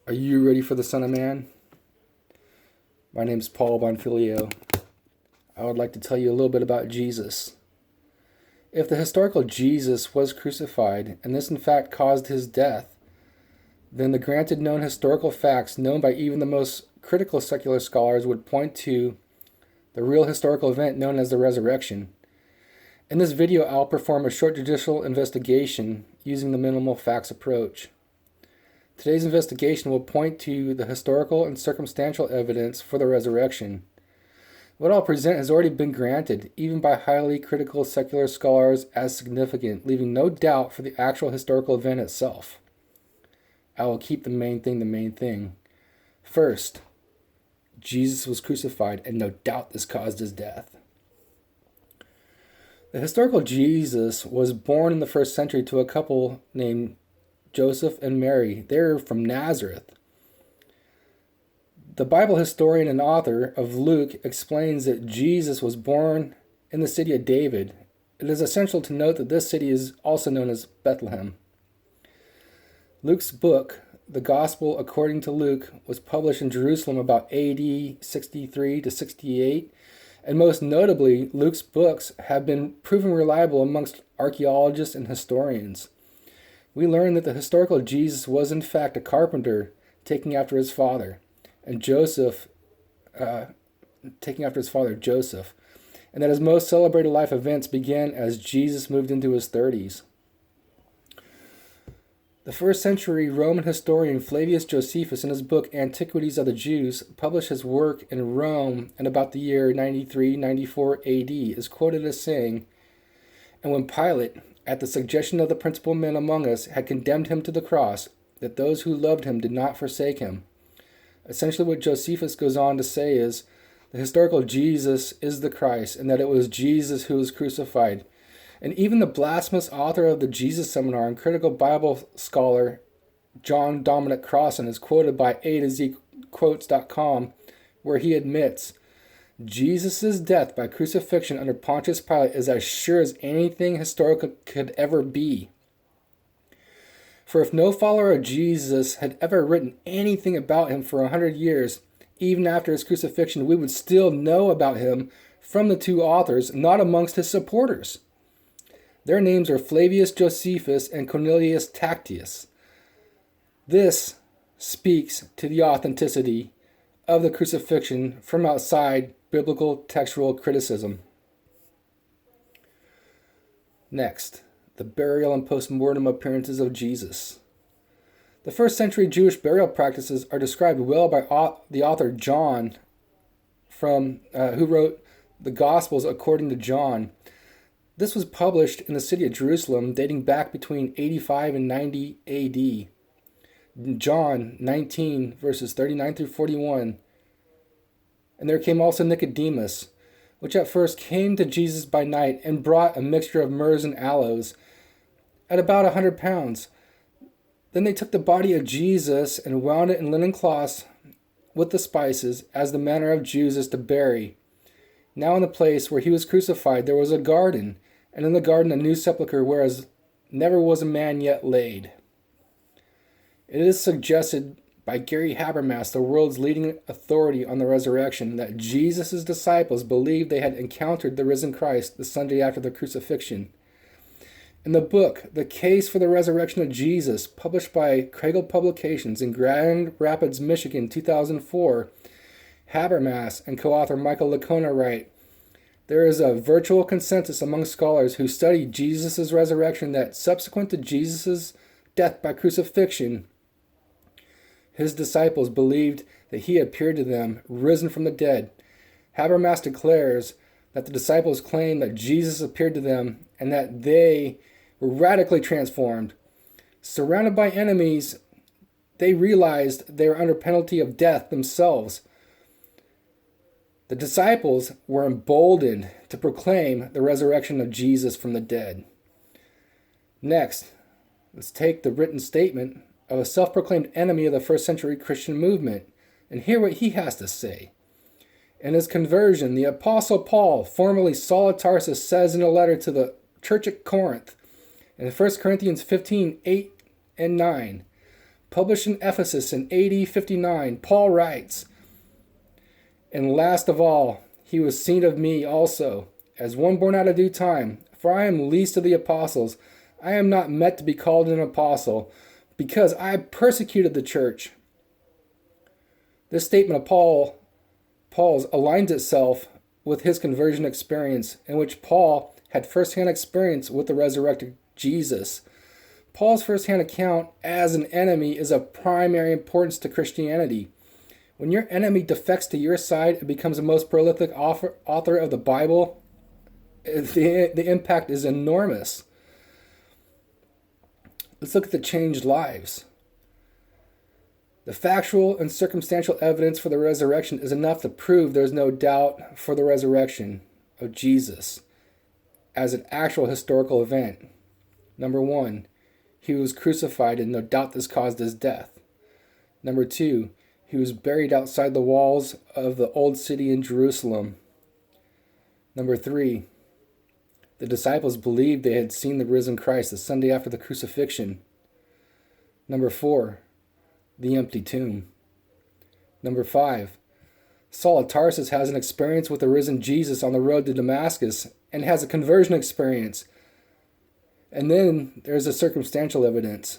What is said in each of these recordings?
Are you ready for the Son of Man? My name is Paul Bonfilio. I would like to tell you a little bit about Jesus. If the historical Jesus was crucified, and this in fact caused his death, then the granted known historical facts known by even the most critical secular scholars would point to the real historical event known as the resurrection. In this video, I'll perform a short judicial investigation using the minimal facts approach. Today's investigation will point to the historical and circumstantial evidence for the resurrection. What I'll present has already been granted, even by highly critical secular scholars, as significant, leaving no doubt for the actual historical event itself. I will keep the main thing. First, Jesus was crucified, and no doubt this caused his death. The historical Jesus was born in the first century to a couple named Joseph and Mary. They're from Nazareth. The Bible historian and author of Luke explains that Jesus was born in the city of David. It is essential to note that this city is also known as Bethlehem. Luke's book, The Gospel According to Luke, was published in Jerusalem about AD 63 to 68, and most notably, Luke's books have been proven reliable amongst archaeologists and historians. We learn that the historical Jesus was in fact a carpenter taking after his father, and Joseph, and that his most celebrated life events began as Jesus moved into his 30s. The first century Roman historian Flavius Josephus, in his book Antiquities of the Jews, published his work in Rome in about the year 93-94 AD, is quoted as saying, "And when Pilate, at the suggestion of the principal men among us, had condemned him to the cross, that those who loved him did not forsake him." Essentially what Josephus goes on to say is, the historical Jesus is the Christ, and that it was Jesus who was crucified. And even the blasphemous author of the Jesus Seminar and critical Bible scholar John Dominic Crossan is quoted by A to Z Quotes.com, where he admits, Jesus' death by crucifixion under Pontius Pilate is as sure as anything historical could ever be. For if no follower of Jesus had ever written anything about him for 100 years, even after his crucifixion, we would still know about him from the two authors, not amongst his supporters. Their names are Flavius Josephus and Cornelius Tacitus. This speaks to the authenticity of the crucifixion from outside biblical textual criticism. Next, the burial and postmortem appearances of Jesus. The first century Jewish burial practices are described well by the author John, who wrote the Gospels according to John. This was published in the city of Jerusalem, dating back between 85 and 90 AD. John 19, verses 39 through 41. "And there came also Nicodemus, which at first came to Jesus by night, and brought a mixture of myrrhs and aloes, at about 100 pounds. Then they took the body of Jesus, and wound it in linen cloths with the spices, as the manner of Jews is to bury. Now in the place where he was crucified there was a garden, and in the garden a new sepulchre, whereas never was a man yet laid." It is suggested by Gary Habermas, the world's leading authority on the resurrection, that Jesus' disciples believed they had encountered the risen Christ the Sunday after the crucifixion. In the book, The Case for the Resurrection of Jesus, published by Kregel Publications in Grand Rapids, Michigan, 2004, Habermas and co-author Michael Licona write, "There is a virtual consensus among scholars who study Jesus' resurrection that subsequent to Jesus' death by crucifixion, his disciples believed that he appeared to them, risen from the dead. Habermas declares that the disciples claimed that Jesus appeared to them and that they were radically transformed. Surrounded by enemies, they realized they were under penalty of death themselves. The disciples were emboldened to proclaim the resurrection of Jesus from the dead." Next, let's take the written statement of a self-proclaimed enemy of the first century Christian movement and hear what he has to say. In his conversion, the Apostle Paul, formerly Saul of Tarsus, says in a letter to the church at Corinth, in 1 Corinthians 15:8 and 9, Published in Ephesus in AD 59, Paul writes, "And last of all, he was seen of me also, as one born out of due time. For I am least of the apostles. I am not meant to be called an apostle, because I persecuted the church." This statement of Paul's aligns itself with his conversion experience, in which Paul had firsthand experience with the resurrected Jesus. Paul's firsthand account as an enemy is of primary importance to Christianity. When your enemy defects to your side and becomes the most prolific author of the Bible, the impact is enormous. Let's look at the changed lives. The factual and circumstantial evidence for the resurrection is enough to prove there is no doubt for the resurrection of Jesus as an actual historical event. Number 1, he was crucified, and no doubt this caused his death. Number 2, he was buried outside the walls of the old city in Jerusalem. Number 3, the disciples believed they had seen the risen Christ the Sunday after the crucifixion. Number 4, the empty tomb. Number 5, Saul of Tarsus has an experience with the risen Jesus on the road to Damascus and has a conversion experience. And then there's the circumstantial evidence.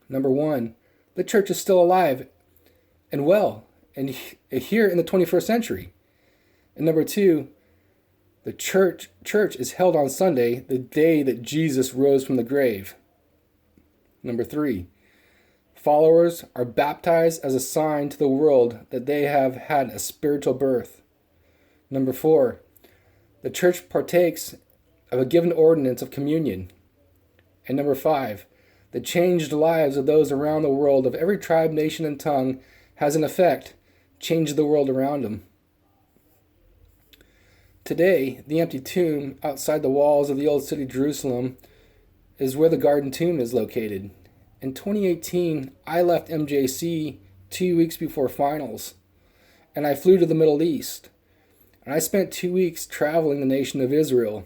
Number 1, the church is still alive and well, and here in the 21st century. And number 2, the church is held on Sunday, the day that Jesus rose from the grave. Number 3, followers are baptized as a sign to the world that they have had a spiritual birth. Number 4, the church partakes of a given ordinance of communion. And number 5, the changed lives of those around the world of every tribe, nation, and tongue has in effect changed the world around them. Today, the empty tomb outside the walls of the old city Jerusalem is where the garden tomb is located. In 2018, I left MJC 2 weeks before finals, and I flew to the Middle East. And I spent 2 weeks traveling the nation of Israel.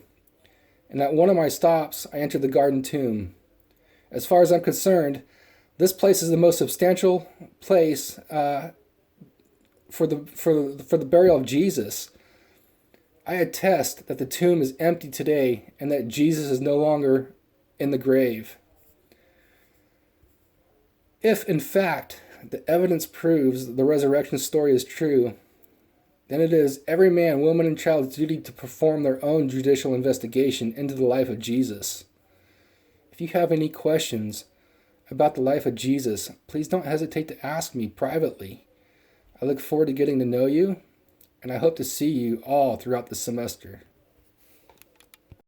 And at one of my stops, I entered the garden tomb. As far as I'm concerned, this place is the most substantial place for the burial of Jesus. I attest that the tomb is empty today and that Jesus is no longer in the grave. If, in fact, the evidence proves the resurrection story is true, then it is every man, woman, and child's duty to perform their own judicial investigation into the life of Jesus. If you have any questions about the life of Jesus, please don't hesitate to ask me privately. I look forward to getting to know you, and I hope to see you all throughout the semester.